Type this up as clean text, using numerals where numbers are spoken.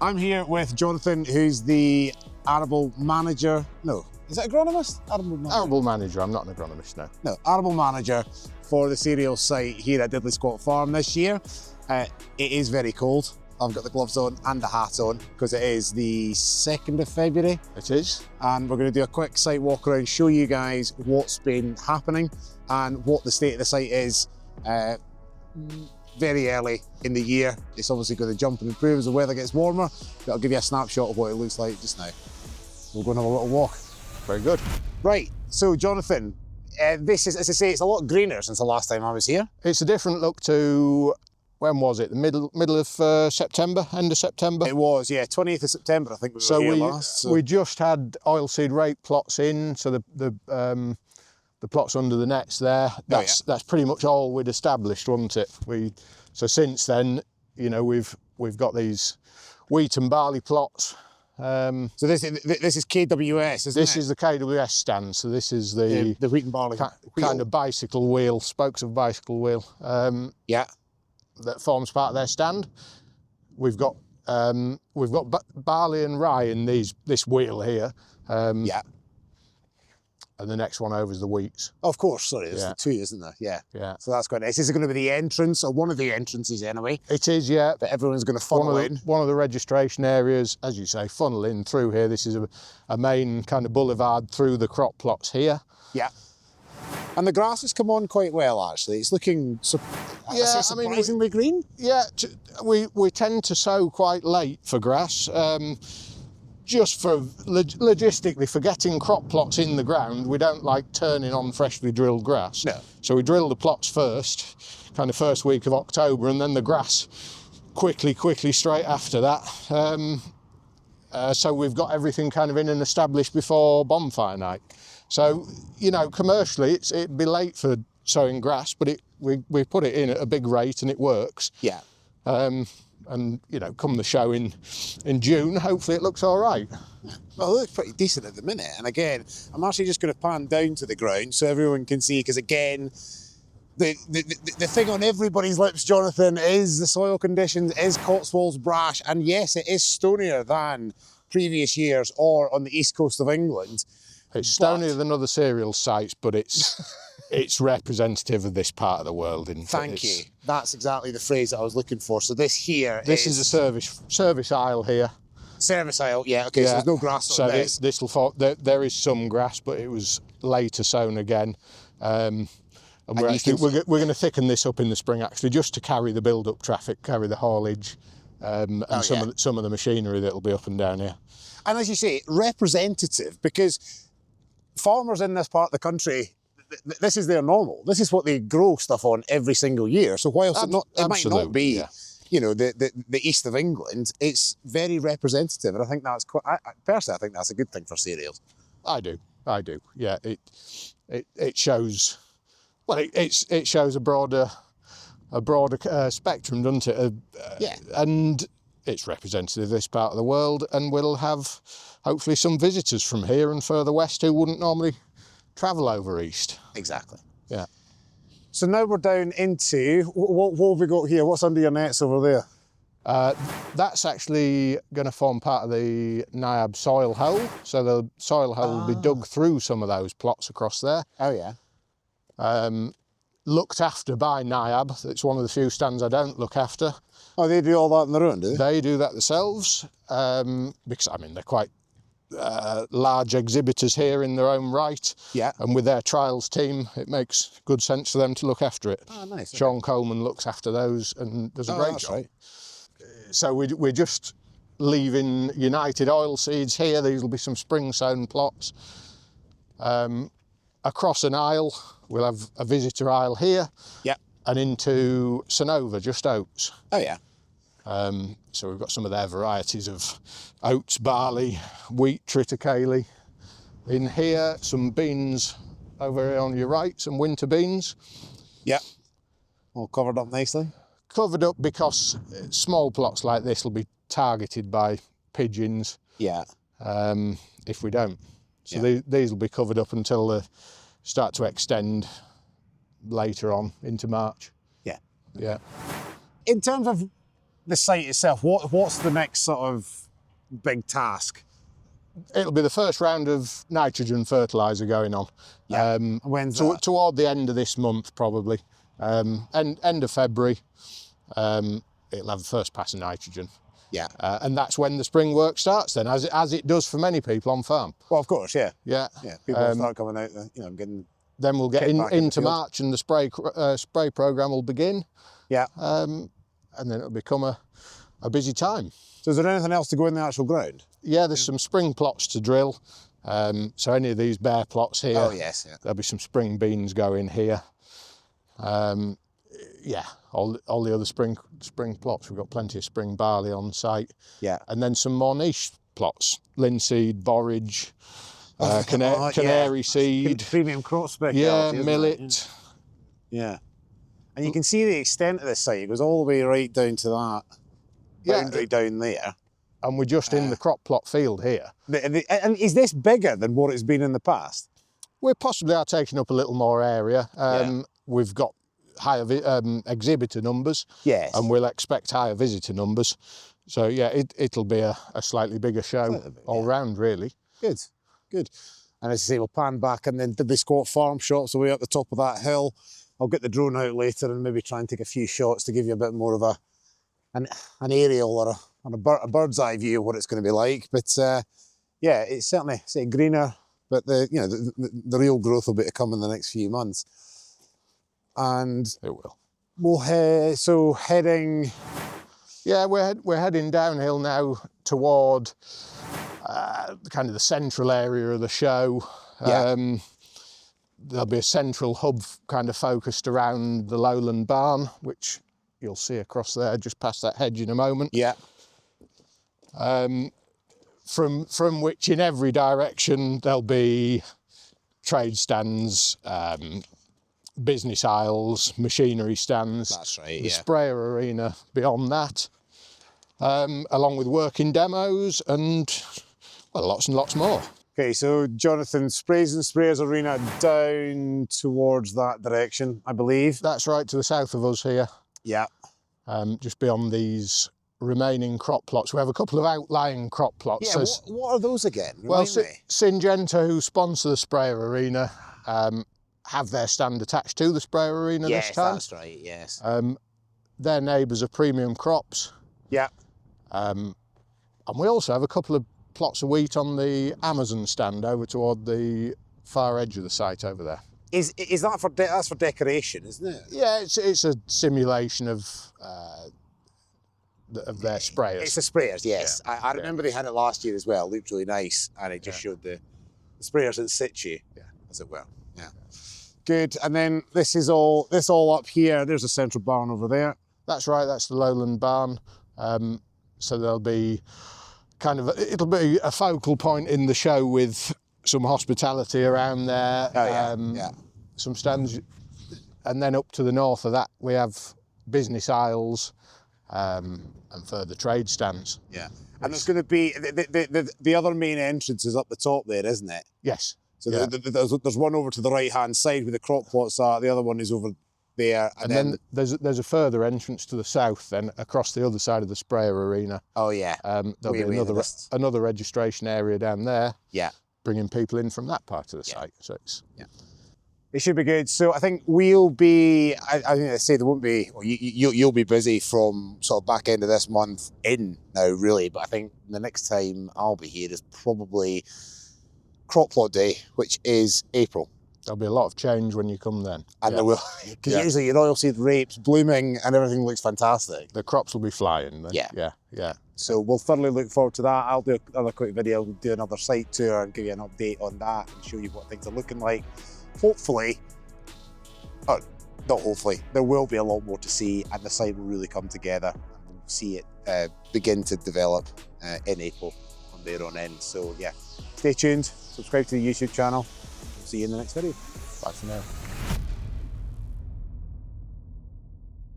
I'm here with Jonathan, who's the Arable manager. No, is it agronomist? Arable manager, I'm not an agronomist, no. No, Arable manager for the cereal site here at Diddley Squat Farm this year. It is very cold. I've got the gloves on and the hat on because it is the 2nd of February. It is. And we're going to do a quick site walk around, show you guys what's been happening and what the state of the site is very early in the year. It's obviously going to jump and improve as the weather gets warmer, but I'll give you a snapshot of what it looks like just now. We'll go and have a little walk. Very good. Right, so Jonathan, this is, as I say, it's a lot greener since the last time I was here. It's a different look to, when was it? The middle of September, end of September? It was, yeah, 20th of September, I think we were here last. So we just had oilseed rape plots in, so the plots under the nets there, that's pretty much all we'd established, wasn't it? So since then, you know, we've got these wheat and barley plots. So this is KWS, isn't it? This is the KWS stand. So this is the wheat and barley kind of bicycle wheel, spokes of bicycle wheel. That forms part of their stand. We've got barley and rye in this wheel here. And the next one over is the wheats. Of course, sorry, there's the two, isn't there? Yeah. So that's quite nice. This is going to be the entrance, or one of the entrances anyway. It is, yeah. But everyone's going to funnel in. One of the registration areas, as you say, funnel in through here. This is a main kind of boulevard through the crop plots here. Yeah. And the grass has come on quite well, actually. It's looking surprisingly green. Yeah, we tend to sow quite late for grass. Just for logistically, for getting crop plots in the ground, we don't like turning on freshly drilled grass. No. So we drill the plots first, kind of first week of October, and then the grass quickly straight after that. So we've got everything kind of in and established before bonfire night. So, you know, commercially, it'd be late for sowing grass, but we put it in at a big rate and it works. Yeah. And, you know, come the show in June, hopefully it looks all right. Well, it looks pretty decent at the minute. And again, I'm actually just going to pan down to the ground so everyone can see, because again, the thing on everybody's lips, Jonathan, is the soil conditions, is Cotswolds brash. And yes, it is stonier than previous years or on the east coast of England. It's stonier than other cereal sites, but it's representative of this part of the world. Thank you. That's exactly the phrase that I was looking for. So this is a service aisle here. Service aisle, yeah. Okay, so there's no grass on this. There is some grass, but it was later sown again. And we're going to thicken this up in the spring, actually, just to carry the build-up traffic, carry the haulage, and some of the machinery that'll be up and down here. And as you say, representative, because farmers in this part of the country, this is their normal. This is what they grow stuff on every single year. So whilst it might not be, you know, the east of England, it's very representative. And I think that's personally, I think that's a good thing for cereals. I do. Yeah, it shows. Well, it shows a broader spectrum, doesn't it? And it's representative of this part of the world, and we'll have hopefully some visitors from here and further west who wouldn't normally travel over east. Exactly. Yeah. So now we're down into, what have we got here? What's under your nets over there? That's actually going to form part of the NIAB soil hole. So the soil hole will be dug through some of those plots across there. Oh yeah. Looked after by NIAB. It's one of the few stands I don't look after. Oh, they do all that on their own, do they? They do that themselves, because, I mean, they're quite large exhibitors here in their own right. Yeah. And with their trials team, it makes good sense for them to look after it. Oh, nice. Sean Coleman looks after those and does a great job. Right. So we're just leaving United Oilseeds here. These will be some spring sown plots. Across an aisle, we'll have a visitor aisle here. Yeah. And into Sonova, just oats. Oh yeah. So we've got some of their varieties of oats, barley, wheat, triticale. In here, some beans over here on your right, some winter beans. Yeah. All covered up nicely. Covered up because small plots like this will be targeted by pigeons. Yeah. If we don't. So these will be covered up until they start to extend later on into March. Yeah. Yeah. In terms of the site itself, what's the next sort of big task? It'll be the first round of nitrogen fertiliser going on. Yeah. When's that? Toward the end of this month, probably. End of February, it'll have the first pass of nitrogen. Yeah. And that's when the spring work starts then, as it does for many people on farm. Well, of course, yeah. Yeah. Yeah, people will start coming out, getting... Then we'll get into March and the spray programme will begin. Yeah. And then it'll become a busy time. So is there anything else to go in the actual ground? Yeah, there's some spring plots to drill. So any of these bare plots here, oh, yes, yeah. There'll be some spring beans going here. Yeah, all the other spring plots, we've got plenty of spring barley on site. Yeah. And then some more niche plots, linseed, borage, canary seed. Premium crop spec. Yeah, millet. Yeah. And you can see the extent of this site. It goes all the way right down to that boundary down there. And we're just in the crop plot field here. And is this bigger than what it's been in the past? We possibly are taking up a little more area. We've got higher exhibitor numbers. Yes. And we'll expect higher visitor numbers. So yeah, it'll be a slightly bigger show all round, really. Good, good. And as I say, we'll pan back and then did they squat farm shots away at the top of that hill. I'll get the drone out later and maybe try and take a few shots to give you a bit more of an aerial or a bird's eye view of what it's going to be like. But yeah, it's certainly greener, but the real growth will be to come in the next few months. And it will. We'll heading. Yeah, we're heading downhill now toward kind of the central area of the show. Yeah. There'll be a central hub kind of focused around the lowland barn, which you'll see across there, just past that hedge in a moment. Yeah. From which in every direction there'll be trade stands, business aisles, machinery stands. That's right, the sprayer arena beyond that, along with working demos and, well, lots and lots more. Okay, so Jonathan, sprays and sprayers arena down towards that direction, I believe. That's right, to the south of us here. Yeah. Just beyond these remaining crop plots. We have a couple of outlying crop plots. Yeah, what are those again? Well, Syngenta, who sponsor the sprayer arena, have their stand attached to the sprayer arena this time. Yes, that's right, yes. Their neighbours are Premium Crops. Yeah. And we also have a couple of plots of wheat on the Amazon stand over toward the far edge of the site over there. Is that that's for decoration, isn't it? Yeah, it's a simulation of their sprayers. It's the sprayers, yes. Yeah. I remember they had it last year as well. It looked really nice, and it just showed the sprayers in situ, as it were. Yeah. Good. And then this all up here. There's a central barn over there. That's right. That's the lowland barn. So there'll be it'll be a focal point in the show with some hospitality around there. Oh, yeah. Some stands, and then up to the north of that we have business aisles and further trade stands. Yeah. And there's going to be the other main entrance is up the top there, isn't it? Yes. So there's one over to the right hand side where the crop plots are. The other one is over there, and then there's a further entrance to the south, then across the other side of the sprayer arena. Oh yeah. There'll be another registration area down there. Yeah. Bringing people in from that part of the site. So it's it should be good. So I think we'll be. I say there won't be. Well, you'll be busy from sort of back end of this month in now, really. But I think the next time I'll be here is probably crop plot day, which is April. There'll be a lot of change when you come then. And there will, because usually your oilseed rape's blooming and everything looks fantastic. The crops will be flying then. Yeah. So we'll thoroughly look forward to that. I'll do another quick video, do another site tour and give you an update on that and show you what things are looking like. Hopefully, or not hopefully, there will be a lot more to see and the site will really come together and we'll see it begin to develop in April from there on in. So yeah, stay tuned, subscribe to the YouTube channel. See you in the next video. Bye for now.